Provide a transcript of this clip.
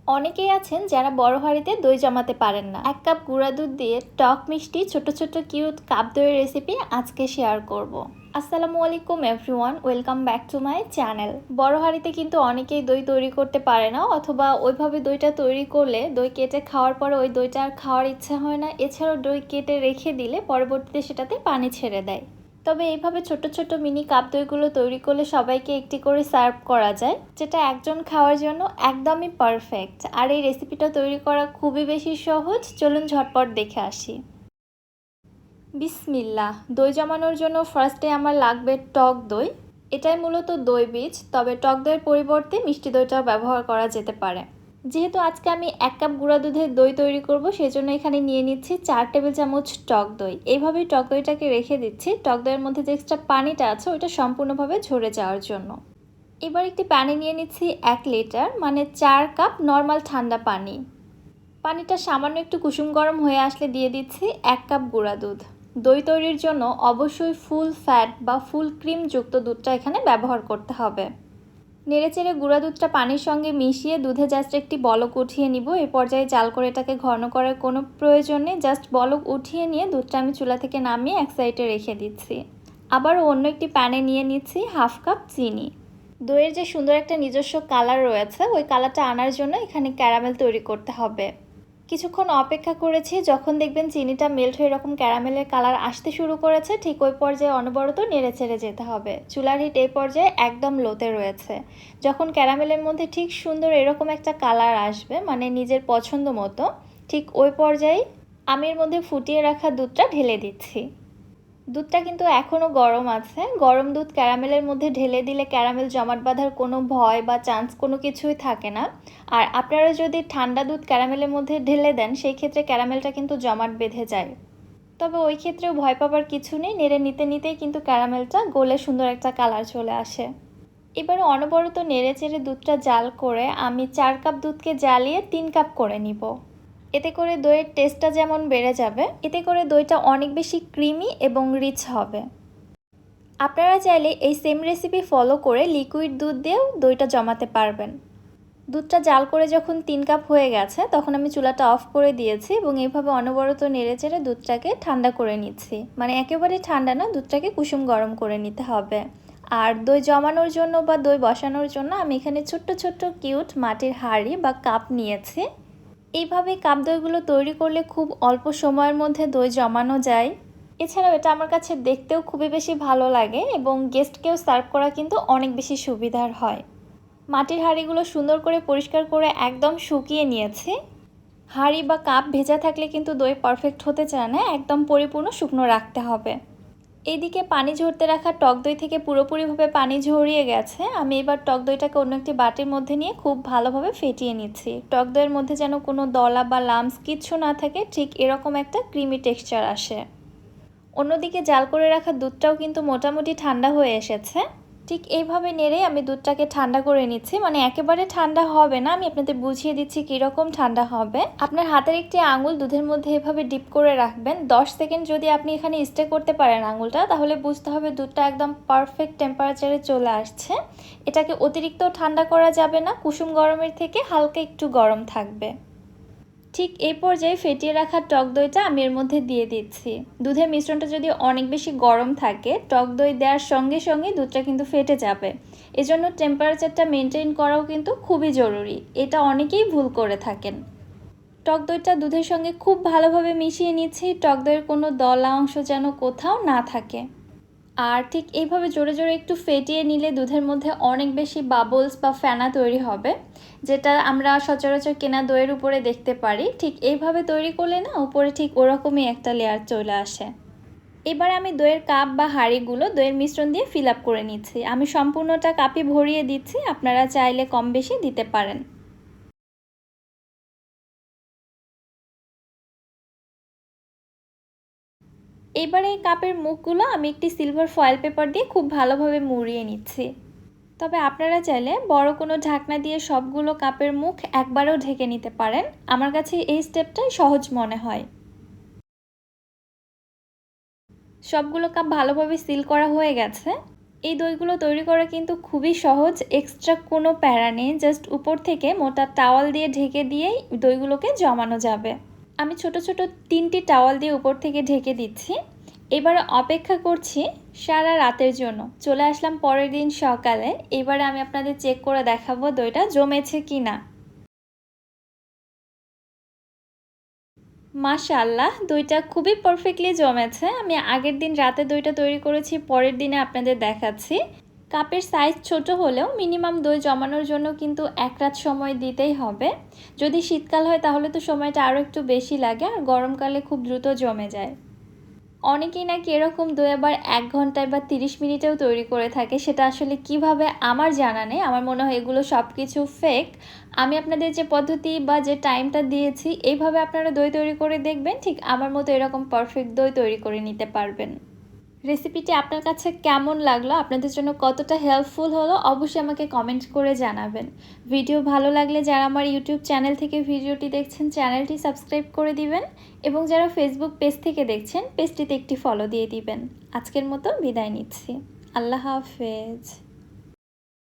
অনেকেই আছেন যারা বড় হাঁড়িতে দই জমাতে পারেন না। 1 কাপ গুঁড়া দুধ দিয়ে টক মিষ্টি ছোট ছোট কিউট কাপ দইয়ের রেসিপি আজকে শেয়ার করব। আসসালামু আলাইকুম everyone, welcome back to my channel. বড় হাঁড়িতে কিন্তু অনেকেই দই তৈরি করতে পারে না, অথবা ওইভাবে দইটা তৈরি করলে দই কেটে খাওয়ার পরে ওই দইটা আর খাওয়ার ইচ্ছা হয় না। এছাড়াও দই কেটে রেখে দিলে পরবর্তীতে সেটাতে পানি ছেড়ে দেয়। তবে এইভাবে ছোট ছোট মিনি কাপ দইগুলো তৈরি করলে সবাইকে একটি করে সার্ভ করা যায়, যেটা একজন খাওয়ার জন্য একদমই পারফেক্ট। আর এই রেসিপিটা তৈরি করা খুবই বেশি সহজ, চলুন ঝটপট দেখে আসি। বিসমিল্লাহ। দই জমানোর জন্য ফার্স্টে আমার লাগবে টক দই। এটাই মূলত দই বীজ, তবে টক দইয়ের পরিবর্তে মিষ্টি দইটাও ব্যবহার করা যেতে পারে। যেহেতু আজকে আমি 1 কাপ গুঁড়া দুধের দই তৈরি করব, সেজন্য এখানে নিয়ে নিচ্ছি 4 টেবিল চামচ টক দই। এইভাবেই টক দইটাকে রেখে দিচ্ছি টক দইয়ের মধ্যে যে এক্সট্রা পানিটা আছে ওইটা সম্পূর্ণভাবে ঝরে যাওয়ার জন্য। এবার একটি পানি নিয়ে নিচ্ছি 1 লিটার, মানে 4 কাপ নর্মাল ঠান্ডা পানি। পানিটা সামান্য একটু কুসুম গরম হয়ে আসলে দিয়ে দিচ্ছি 1 কাপ গুঁড়া দুধ। দই তৈরির জন্য অবশ্যই ফুল ফ্যাট বা ফুল ক্রিম যুক্ত দুধটা এখানে ব্যবহার করতে হবে। নেড়েচেড়ে গুঁড়া দুধটা পানির সঙ্গে মিশিয়ে দুধে জাস্ট একটি বলক উঠিয়ে নিব। এই পর্যায়ে জাল করে এটাকে ঘন করার কোনো প্রয়োজন নেই, জাস্ট বলক উঠিয়ে নিয়ে দুধটা আমি চুলা থেকে নামিয়ে এক সাইডে রেখে দিচ্ছি। আবার অন্য একটি প্যানে নিয়ে নিচ্ছি হাফ কাপ চিনি। দইয়ের যে সুন্দর একটা নিজস্ব কালার রয়েছে ওই কালারটা আনার জন্য এখানে ক্যারামেল তৈরি করতে হবে। কিছুক্ষণ অপেক্ষা করেছি, যখন দেখবেন চিনিটা মেল্ট হয়ে এরকম ক্যারামেলের কালার আসতে শুরু করেছে ঠিক ওই পর্যায়ে অনবরত নেড়েচেড়ে যেতে হবে। চুলার হিট এই পর্যায়ে একদম লোতে রয়েছে। যখন ক্যারামেলের মধ্যে ঠিক সুন্দর এরকম একটা কালার আসবে, মানে নিজের পছন্দ মতো, ঠিক ওই পর্যায়ে আমি এর মধ্যে ফুটিয়ে রাখা দুধটা ঢেলে দিচ্ছি। দুধটা কিন্তু এখনও গরম আছে। গরম দুধ ক্যারামেলের মধ্যে ঢেলে দিলে ক্যারামেল জমাট বাঁধার কোনো ভয় বা চান্স কোনো কিছুই থাকে না। আর আপনারা যদি ঠান্ডা দুধ ক্যারামেলের মধ্যে ঢেলে দেন সেই ক্ষেত্রে ক্যারামেলটা কিন্তু জমাট বেঁধে যায়। তবে ওই ক্ষেত্রেও ভয় পাবার কিছু নেই, নেড়ে নিতে নিতেই কিন্তু ক্যারামেলটা গলে সুন্দর একটা কালার চলে আসে। এবারে অনবরত নেড়ে চেড়ে দুধটা জাল করে আমি 4 কাপ দুধকে জ্বালিয়ে 3 কাপ করে নিব। এতে করে দইয়ের টেস্টটা যেমন বেড়ে যাবে, এতে করে দইটা অনেক বেশি ক্রিমি এবং রিচ হবে। আপনারা চাইলে এই সেম রেসিপি ফলো করে লিকুইড দুধ দিয়েও দইটা জমাতে পারবেন। দুধটা জাল করে যখন 3 কাপ হয়ে গেছে তখন আমি চুলাটা অফ করে দিয়েছি এবং এইভাবে অনবরত নেড়েচেড়ে দুধটাকে ঠান্ডা করে নিচ্ছি। মানে একেবারে ঠান্ডা না, দুধটাকে কুসুম গরম করে নিতে হবে। আর দই জমানোর জন্য বা দই বসানোর জন্য আমি এখানে ছোট্ট ছোট্ট কিউট মাটির হাঁড়ি বা কাপ নিয়েছি। এইভাবে কাপ দইগুলো তৈরি করলে খুব অল্প সময়ের মধ্যে দই জমানো যায়। এছাড়াও এটা আমার কাছে দেখতেও খুবই বেশি ভালো লাগে এবং গেস্টকেও সার্ভ করা কিন্তু অনেক বেশি সুবিধার হয়। মাটির হাঁড়িগুলো সুন্দর করে পরিষ্কার করে একদম শুকিয়ে নিয়েছি। হাঁড়ি বা কাপ ভেজা থাকলে কিন্তু দই পারফেক্ট হতে চায় না, একদম পরিপূর্ণ শুকনো রাখতে হবে। এইদিকে পানি ঝরতে রাখা টক দই থেকে পুরোপুরিভাবে পানি ঝরিয়ে গেছে। আমি এবার টক দইটাকে অন্য একটি বাটির মধ্যে নিয়ে খুব ভালোভাবে ফেটিয়ে নিচ্ছি। টক দইয়ের মধ্যে যেন কোনো দলা বা লাম্পস কিচ্ছু না থাকে, ঠিক এরকম একটা ক্রিমি টেক্সচার আসে। অন্যদিকে জাল করে রাখা দুধটাও কিন্তু মোটামুটি ঠান্ডা হয়ে এসেছে। ঠিক এইভাবে নেড়ে আমি দুধটাকে ঠান্ডা করে নিচ্ছি, মানে একেবারে ঠান্ডা হবে না, আমি আপনাদের বুঝিয়ে দিচ্ছি কীরকম ঠান্ডা হবে। আপনার হাতের একটি আঙুল দুধের মধ্যে এভাবে ডিপ করে রাখবেন। 10 সেকেন্ড যদি আপনি এখানে স্টে করতে পারেন আঙুলটা, তাহলে বুঝতে হবে দুধটা একদম পারফেক্ট টেম্পারেচারে চলে আসছে। এটাকে অতিরিক্ত ঠান্ডা করা যাবে না, কুসুম গরমের থেকে হালকা একটু গরম থাকবে। ঠিক এই পর্যায়ে ফেটিয়ে রাখা টক দইটা আমি এর মধ্যে দিয়ে দিচ্ছি। দুধের মিশ্রণটা যদি অনেক বেশি গরম থাকে টক দই দেওয়ার সঙ্গে সঙ্গে দুধটা কিন্তু ফেটে যাবে। এজন্য টেম্পারেচারটা মেনটেন করাও কিন্তু খুবই জরুরি, এটা অনেকেই ভুল করে থাকেন। টক দইটা দুধের সঙ্গে খুব ভালোভাবে মিশিয়ে নিচ্ছি, টক দইয়ের কোনো দলা অংশ যেন কোথাও না থাকে। আর ঠিক এইভাবে জোরে জোরে একটু ফেটিয়ে নিলে দুধের মধ্যে অনেক বেশি বাবলস বা ফেনা তৈরি হবে, যেটা আমরা সচরাচর কেনা দইয়ের উপরে দেখতে পারি। ঠিক এইভাবে তৈরি করলে না উপরে ঠিক ওরকমই একটা লেয়ার চলে আসে। এবার আমি দইয়ের কাপ বা হাঁড়িগুলো দইয়ের মিশ্রণ দিয়ে ফিল আপ করে নিচ্ছি। আমি সম্পূর্ণটা কাপে ভরিয়ে দিচ্ছি, আপনারা চাইলে কম বেশি দিতে পারেন। এবারে এই কাপের মুখগুলো আমি একটি সিলভার ফয়েল পেপার দিয়ে খুব ভালোভাবে মুড়িয়ে নিচ্ছি। তবে আপনারা চাইলে বড় কোনো ঢাকনা দিয়ে সবগুলো কাপের মুখ একবারেও ঢেকে নিতে পারেন। আমার কাছে এই স্টেপটাই সহজ মনে হয়। সবগুলো কাপ ভালোভাবে সিল করা হয়ে গেছে। এই দইগুলো তৈরি করা কিন্তু খুবই সহজ, এক্সট্রা কোনো প্যারা নেই, জাস্ট উপর থেকে মোটা টাওয়াল দিয়ে ঢেকে দিয়েই দইগুলোকে জমানো যাবে। আমি ছোট ছোট 3টি টাওয়াল দিয়ে উপর থেকে ঢেকে দিচ্ছি। এবারে অপেক্ষা করছি সারা রাতের জন্য। চলে আসলাম পরের দিন সকালে। এবারে আমি আপনাদের চেক করে দেখাবো দইটা জমেছে কি না। মাশাআল্লাহ, দইটা খুবই পারফেক্টলি জমেছে। আমি আগের দিন রাতে দইটা তৈরি করেছি, পরের দিনে আপনাদের দেখাচ্ছি। কাপের সাইজ ছোট হলেও মিনিমাম দই জমানোর জন্য কিন্তু 1 রাত সময় দিতেই হবে। যদি শীতকাল হয় তাহলে তো সময়টা আরও একটু বেশি লাগে, আর গরমকালে খুব দ্রুত জমে যায়। অনেকেই নাকি এরকম দই আবার 1 ঘন্টায় বা 30 মিনিটেও তৈরি করে থাকে, সেটা আসলে কিভাবে আমার জানা নেই। আমার মনে হয় এগুলো সব কিছু ফেক। আমি আপনাদের যে পদ্ধতি বা যে টাইমটা দিয়েছি, এইভাবে আপনারা দই তৈরি করে দেখবেন, ঠিক আমার মতো এরকম পারফেক্ট দই তৈরি করে নিতে পারবেন। রেসিপিটি আপনার কাছে কেমন লাগলো, আপনাদের জন্য কতটা হেল্পফুল হলো, অবশ্যই আমাকে কমেন্ট করে জানাবেন। ভিডিও ভালো লাগলে যারা আমার ইউটিউব চ্যানেল থেকে ভিডিওটি দেখছেন, চ্যানেলটি সাবস্ক্রাইব করে দিবেন, এবং যারা ফেসবুক পেজ থেকে দেখছেন, পেজটিতে একটি ফলো দিয়ে দিবেন। আজকের মতো বিদায় নিচ্ছি। আল্লাহ হাফেজ।